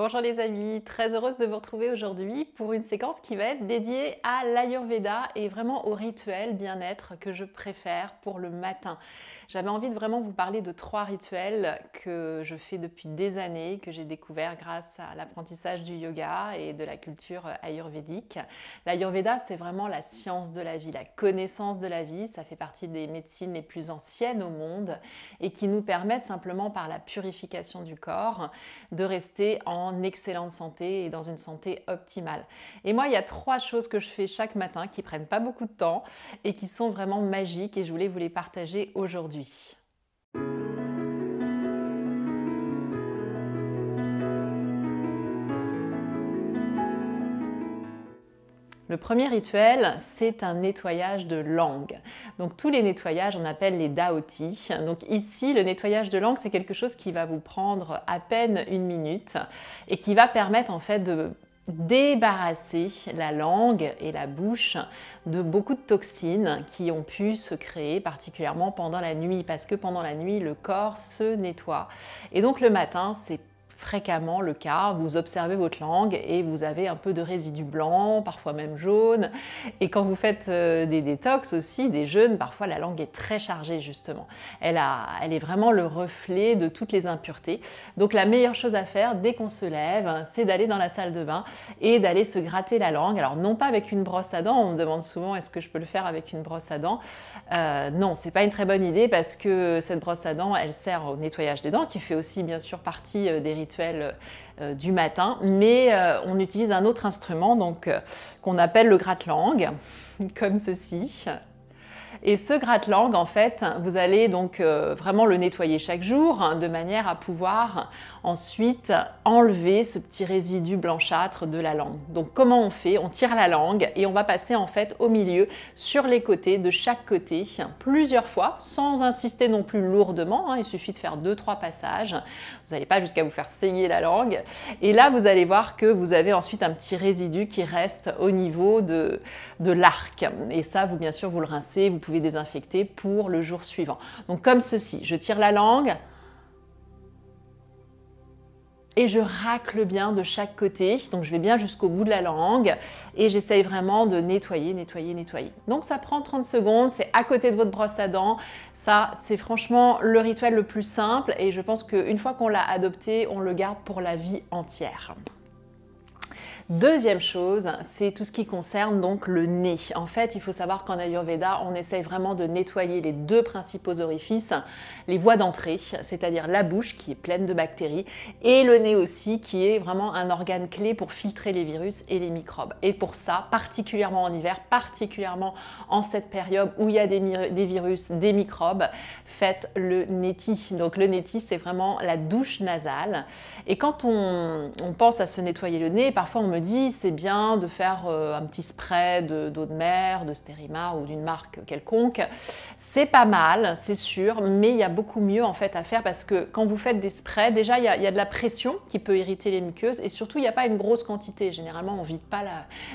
Bonjour les amis, très heureuse de vous retrouver aujourd'hui pour une séquence qui va être dédiée à l'Ayurveda et vraiment au rituel bien-être que je préfère pour le matin. J'avais envie de vraiment vous parler de 3 rituels que je fais depuis des années, que j'ai découvert grâce à l'apprentissage du yoga et de la culture ayurvédique. L'Ayurveda, c'est vraiment la science de la vie, la connaissance de la vie. Ça fait partie des médecines les plus anciennes au monde et qui nous permettent simplement par la purification du corps de rester en excellente santé et dans une santé optimale. Et moi, il y a 3 choses que je fais chaque matin qui prennent pas beaucoup de temps et qui sont vraiment magiques et je voulais vous les partager aujourd'hui. Le premier rituel, c'est un nettoyage de langue. Donc tous les nettoyages, on appelle les daoti. Donc ici, le nettoyage de langue, c'est quelque chose qui va vous prendre à peine 1 minute et qui va permettre en fait de débarrasser la langue et la bouche de beaucoup de toxines qui ont pu se créer particulièrement pendant la nuit, parce que pendant la nuit, le corps se nettoie. Et donc le matin, c'est fréquemment le cas, vous observez votre langue et vous avez un peu de résidus blancs, parfois même jaunes. Et quand vous faites des détox aussi, des jeûnes, parfois la langue est très chargée justement. Elle est vraiment le reflet de toutes les impuretés. Donc la meilleure chose à faire dès qu'on se lève, c'est d'aller dans la salle de bain et d'aller se gratter la langue. Alors non pas avec une brosse à dents, on me demande souvent est-ce que je peux le faire avec une brosse à dents. Non, c'est pas une très bonne idée parce que cette brosse à dents, elle sert au nettoyage des dents, qui fait aussi bien sûr partie des rituels du matin, mais on utilise un autre instrument donc qu'on appelle le gratte-langue, comme ceci. Et ce gratte-langue, en fait, vous allez donc vraiment le nettoyer chaque jour de manière à pouvoir ensuite enlever ce petit résidu blanchâtre de la langue. Donc comment on fait? On tire la langue et on va passer en fait au milieu, sur les côtés, de chaque côté, plusieurs fois, sans insister non plus lourdement. Il suffit de faire 2-3 passages. Vous n'allez pas jusqu'à vous faire saigner la langue. Et là, vous allez voir que vous avez ensuite un petit résidu qui reste au niveau de l'arc. Et ça, vous, bien sûr, vous le rincez, vous pouvez désinfecter pour le jour suivant. Donc comme ceci, je tire la langue et je racle bien de chaque côté. Donc je vais bien jusqu'au bout de la langue et j'essaye vraiment de nettoyer, nettoyer, nettoyer. Donc ça prend 30 secondes, c'est à côté de votre brosse à dents. Ça, c'est franchement le rituel le plus simple et je pense qu'une fois qu'on l'a adopté, on le garde pour la vie entière. Deuxième chose, c'est tout ce qui concerne donc le nez. En fait, il faut savoir qu'en Ayurveda, on essaye vraiment de nettoyer les 2 principaux orifices, les voies d'entrée, c'est-à-dire la bouche qui est pleine de bactéries, et le nez aussi qui est vraiment un organe clé pour filtrer les virus et les microbes. Et pour ça, particulièrement en hiver, particulièrement en cette période où il y a des virus, des microbes, faites le neti. Donc le neti, c'est vraiment la douche nasale. Et quand on pense à se nettoyer le nez, parfois on me dit c'est bien de faire un petit spray d'eau de mer, de Stérimar ou d'une marque quelconque. C'est pas mal, c'est sûr, mais il y a beaucoup mieux en fait à faire parce que quand vous faites des sprays, déjà il y a de la pression qui peut irriter les muqueuses et surtout il n'y a pas une grosse quantité. Généralement on ne vide pas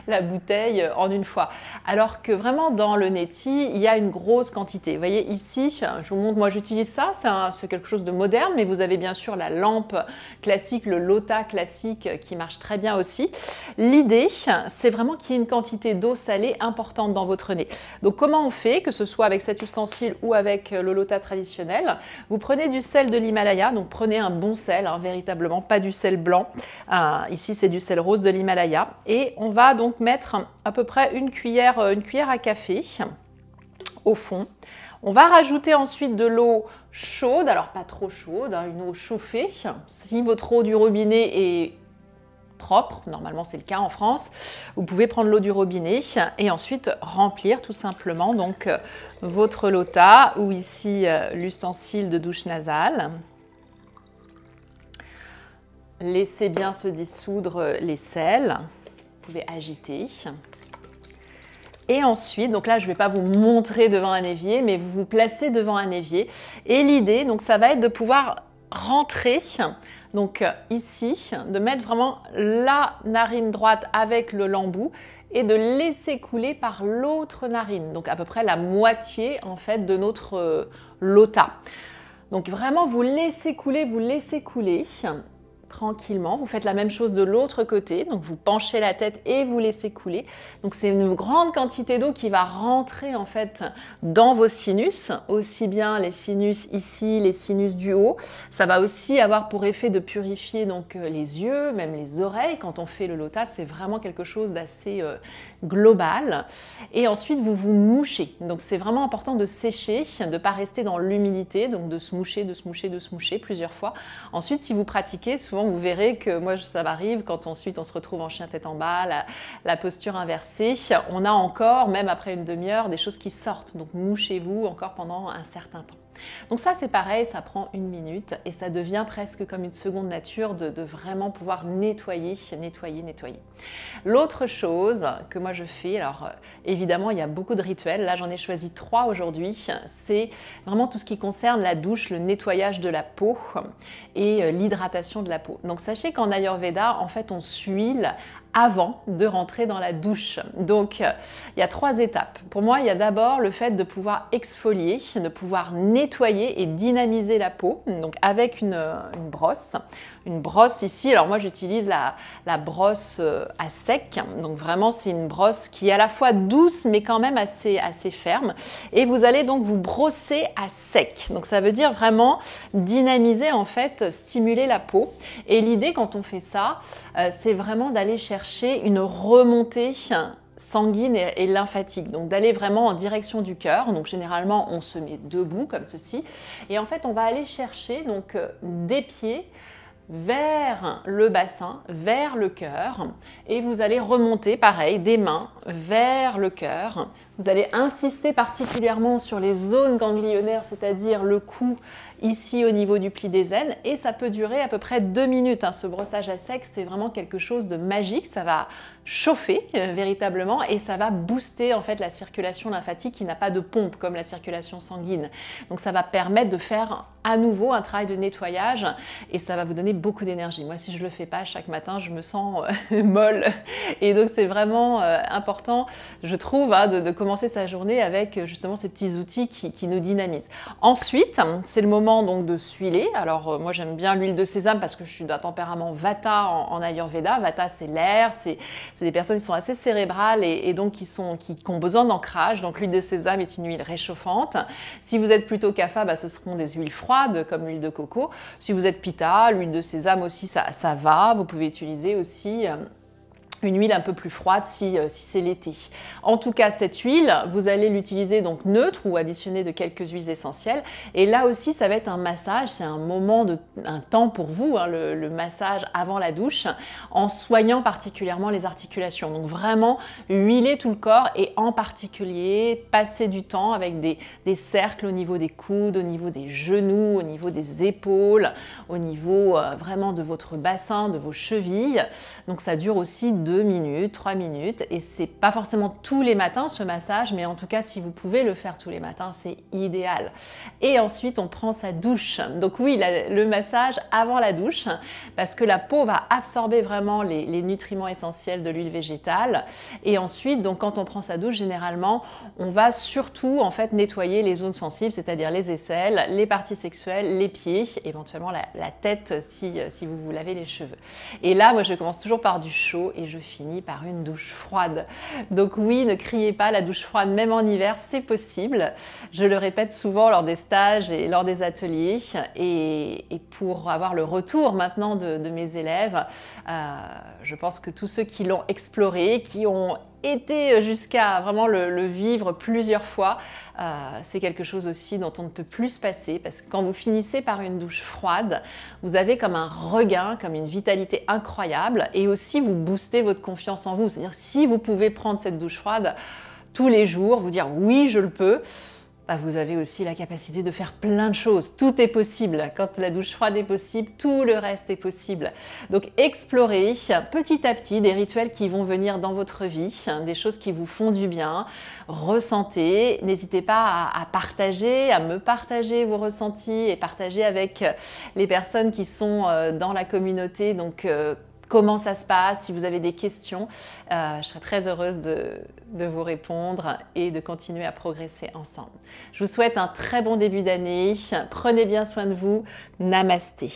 la bouteille en une fois. Alors que vraiment dans le neti, il y a une grosse quantité. Vous voyez ici, je vous montre, moi j'utilise ça, c'est quelque chose de moderne, mais vous avez bien sûr la lampe classique, le Lota classique qui marche très bien aussi. L'idée, c'est vraiment qu'il y ait une quantité d'eau salée importante dans votre nez. Donc comment on fait, que ce soit avec cet ustensile ou avec le Lota traditionnel? Vous prenez du sel de l'Himalaya, donc prenez un bon sel, véritablement, pas du sel blanc. Ici, c'est du sel rose de l'Himalaya. Et on va donc mettre à peu près une cuillère à café au fond. On va rajouter ensuite de l'eau chaude, alors pas trop chaude, une eau chauffée. Si votre eau du robinet est propre, normalement c'est le cas en France, vous pouvez prendre l'eau du robinet et ensuite remplir tout simplement donc votre Lota ou ici l'ustensile de douche nasale. Laissez bien se dissoudre les sels, vous pouvez agiter. Et ensuite, donc là je ne vais pas vous montrer devant un évier, mais vous vous placez devant un évier. Et l'idée, donc ça va être de pouvoir rentrer, donc ici, de mettre vraiment la narine droite avec le lembout et de laisser couler par l'autre narine, donc à peu près la moitié en fait de notre Lota. Donc vraiment vous laissez couler, tranquillement. Vous faites la même chose de l'autre côté, donc vous penchez la tête et vous laissez couler. Donc c'est une grande quantité d'eau qui va rentrer en fait dans vos sinus, aussi bien les sinus ici, les sinus du haut. Ça va aussi avoir pour effet de purifier donc les yeux, même les oreilles. Quand on fait le lotus, c'est vraiment quelque chose d'assez global. Et ensuite vous vous mouchez. Donc c'est vraiment important de sécher, de ne pas rester dans l'humidité, donc de se moucher, de se moucher, de se moucher plusieurs fois. Ensuite, si vous pratiquez, souvent vous verrez que moi ça m'arrive quand ensuite on se retrouve en chien tête en bas, la posture inversée, on a encore, même après une demi-heure, des choses qui sortent. Donc mouchez-vous encore pendant un certain temps. Donc ça c'est pareil, ça prend 1 minute et ça devient presque comme une seconde nature de vraiment pouvoir nettoyer, nettoyer, nettoyer. L'autre chose que moi je fais, alors évidemment il y a beaucoup de rituels, là j'en ai choisi 3 aujourd'hui, c'est vraiment tout ce qui concerne la douche, le nettoyage de la peau et l'hydratation de la peau. Donc sachez qu'en Ayurveda, en fait on s'huile avant de rentrer dans la douche. Donc, il y a 3 étapes. Pour moi, il y a d'abord le fait de pouvoir exfolier, de pouvoir nettoyer et dynamiser la peau, donc avec une brosse. Une brosse ici, alors moi j'utilise la brosse à sec, donc vraiment c'est une brosse qui est à la fois douce mais quand même assez ferme, et vous allez donc vous brosser à sec, donc ça veut dire vraiment dynamiser en fait, stimuler la peau, et l'idée quand on fait ça, c'est vraiment d'aller chercher une remontée sanguine et lymphatique, donc d'aller vraiment en direction du cœur. Donc généralement on se met debout comme ceci, et en fait on va aller chercher donc des pieds vers le bassin, vers le cœur, et vous allez remonter, pareil, des mains vers le cœur. Vous allez insister particulièrement sur les zones ganglionnaires, c'est-à-dire le cou ici au niveau du pli des aines, et ça peut durer à peu près 2 minutes. Ce brossage à sec, c'est vraiment quelque chose de magique, ça va chauffer véritablement et ça va booster en fait la circulation lymphatique qui n'a pas de pompe comme la circulation sanguine. Donc ça va permettre de faire à nouveau un travail de nettoyage et ça va vous donner beaucoup d'énergie. Moi, si je le fais pas chaque matin, je me sens molle, et donc c'est vraiment important, je trouve, de commencer sa journée avec justement ces petits outils qui nous dynamisent. Ensuite, c'est le moment donc de s'huiler. Alors moi j'aime bien l'huile de sésame parce que je suis d'un tempérament Vata en Ayurveda. Vata c'est l'air, c'est des personnes qui sont assez cérébrales et donc qui ont besoin d'ancrage. Donc l'huile de sésame est une huile réchauffante. Si vous êtes plutôt Kapha, ce seront des huiles froides comme l'huile de coco. Si vous êtes Pitta, l'huile de sésame aussi ça va. Vous pouvez utiliser aussi une huile un peu plus froide si c'est l'été. En tout cas, cette huile, vous allez l'utiliser donc neutre ou additionner de quelques huiles essentielles. Et là aussi, ça va être un massage, c'est un temps pour vous, le massage avant la douche, en soignant particulièrement les articulations. Donc vraiment, huiler tout le corps et en particulier, passer du temps avec des cercles au niveau des coudes, au niveau des genoux, au niveau des épaules, au niveau vraiment de votre bassin, de vos chevilles. Donc ça dure aussi 2 minutes, 3 minutes, et c'est pas forcément tous les matins ce massage, mais en tout cas si vous pouvez le faire tous les matins, c'est idéal. Et ensuite on prend sa douche. Donc oui, le massage avant la douche, parce que la peau va absorber vraiment les nutriments essentiels de l'huile végétale. Et ensuite, donc quand on prend sa douche, généralement, on va surtout en fait nettoyer les zones sensibles, c'est-à-dire les aisselles, les parties sexuelles, les pieds, éventuellement la tête si vous vous lavez les cheveux. Et là, moi je commence toujours par du chaud et je finis par une douche froide. Donc oui, ne criez pas, la douche froide, même en hiver, c'est possible. Je le répète souvent lors des stages et lors des ateliers. Et pour avoir le retour maintenant de mes élèves, je pense que tous ceux qui l'ont exploré, qui ont été jusqu'à vraiment le vivre plusieurs fois, c'est quelque chose aussi dont on ne peut plus se passer, parce que quand vous finissez par une douche froide, vous avez comme un regain, comme une vitalité incroyable, et aussi vous boostez votre confiance en vous. C'est-à-dire si vous pouvez prendre cette douche froide tous les jours, vous dire oui, je le peux, vous avez aussi la capacité de faire plein de choses. Tout est possible. Quand la douche froide est possible, tout le reste est possible. Donc explorez petit à petit des rituels qui vont venir dans votre vie, des choses qui vous font du bien. Ressentez. N'hésitez pas à partager, à me partager vos ressentis et partager avec les personnes qui sont dans la communauté. Donc comment ça se passe, si vous avez des questions, je serai très heureuse de vous répondre et de continuer à progresser ensemble. Je vous souhaite un très bon début d'année, prenez bien soin de vous, namasté.